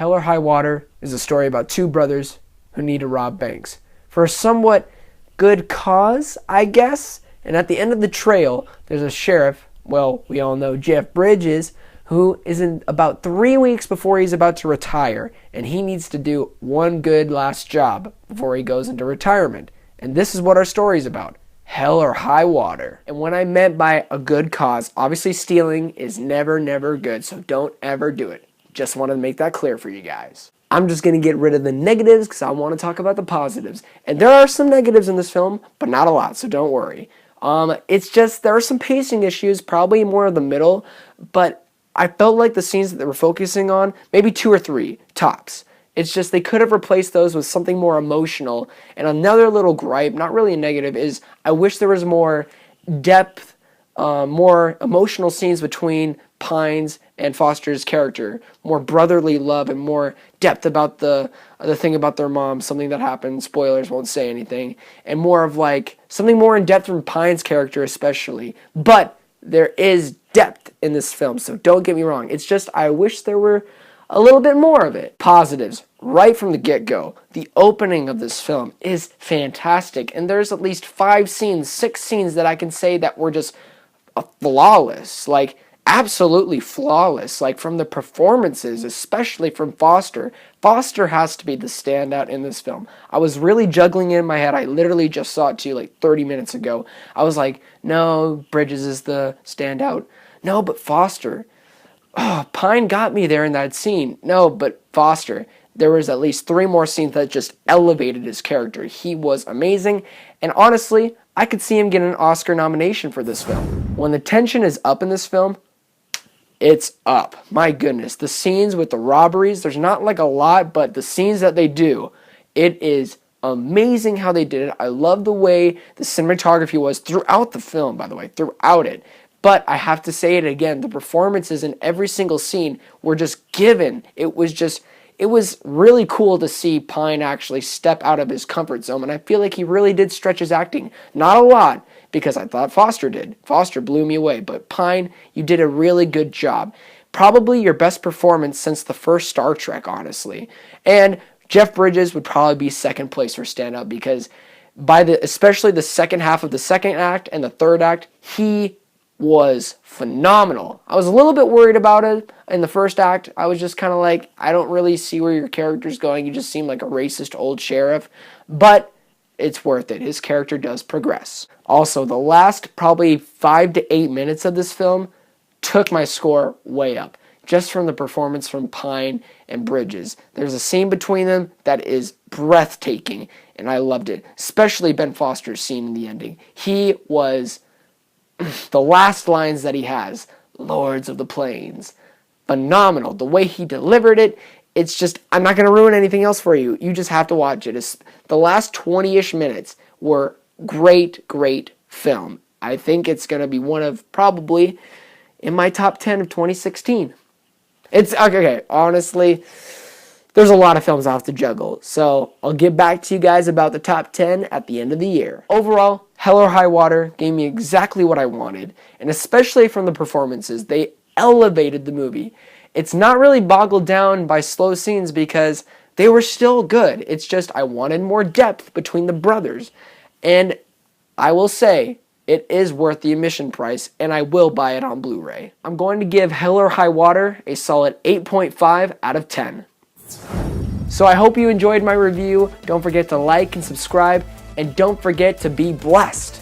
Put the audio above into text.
Hell or High Water is a story about two brothers who need to rob banks for a somewhat good cause, I guess. And at the end of the trail, there's a sheriff, well, we all know Jeff Bridges, who is in about 3 weeks before he's about to retire, and he needs to do one good last job before he goes into retirement. And this is what our story's about. Hell or high water. And what I meant by a good cause, obviously stealing is never good, so don't ever do it. Just wanted to make that clear for you guys. I'm just going to get rid of the negatives because I want to talk about the positives. And there are some negatives in this film, but not a lot, so don't worry. It's just there are some pacing issues, probably more in the middle, but I felt like the scenes that they were focusing on, maybe 2 or 3, tops. It's just they could have replaced those with something more emotional. And another little gripe, not really a negative, is I wish there was more depth, more emotional scenes between Pines and Foster's character, more brotherly love and more depth about the thing about their mom, something that happened, spoilers, won't say anything, and more of like something more in depth from Pines' character especially. But there is depth in this film, so don't get me wrong. It's just I wish there were a little bit more of it. Positives, right from the get-go. The opening of this film is fantastic, and there's at least 5 scenes, 6 scenes that I can say that were just flawless, like absolutely flawless, like from the performances, especially from Foster. Foster has to be the standout in this film. I was really juggling it in my head. I literally just saw it too like 30 minutes ago. I was like, no, Bridges is the standout. No, but Foster. Oh, Pine got me there in that scene. No, but Foster. There was at least 3 more scenes that just elevated his character. He was amazing, and honestly, I could see him get an Oscar nomination for this film. When the tension is up in this film, it's up. My goodness. The scenes with the robberies, there's not like a lot, but the scenes that they do, it is amazing how they did it. I love the way the cinematography was throughout the film, by the way, throughout it. But I have to say it again, the performances in every single scene were just given. It was really cool to see Pine actually step out of his comfort zone, and I feel like he really did stretch his acting. Not a lot, because I thought Foster did. Foster blew me away, but Pine, you did a really good job. Probably your best performance since the first Star Trek, honestly. And Jeff Bridges would probably be second place for standout, because especially the second half of the second act and the third act, he was phenomenal. I was a little bit worried about it in the first act. I was just kind of like, I don't really see where your character's going. You just seem like a racist old sheriff. But it's worth it. His character does progress. Also, the last probably 5 to 8 minutes of this film took my score way up, just from the performance from Pine and Bridges. There's a scene between them that is breathtaking, and I loved it. Especially Ben Foster's scene in the ending. He was the last lines that he has, Lords of the Plains, phenomenal. The way he delivered it, it's just, I'm not going to ruin anything else for you. You just have to watch it. The last 20-ish minutes were great film. I think it's going to be one of probably in my top 10 of 2016. It's, okay, honestly, there's a lot of films I have to juggle, so I'll get back to you guys about the top 10 at the end of the year. Overall, Hell or High Water gave me exactly what I wanted, and especially from the performances, they elevated the movie. It's not really boggled down by slow scenes because they were still good. It's just I wanted more depth between the brothers, and I will say it is worth the admission price, and I will buy it on Blu-ray. I'm going to give Hell or High Water a solid 8.5 out of 10. So I hope you enjoyed my review. Don't forget to like and subscribe, and don't forget to be blessed.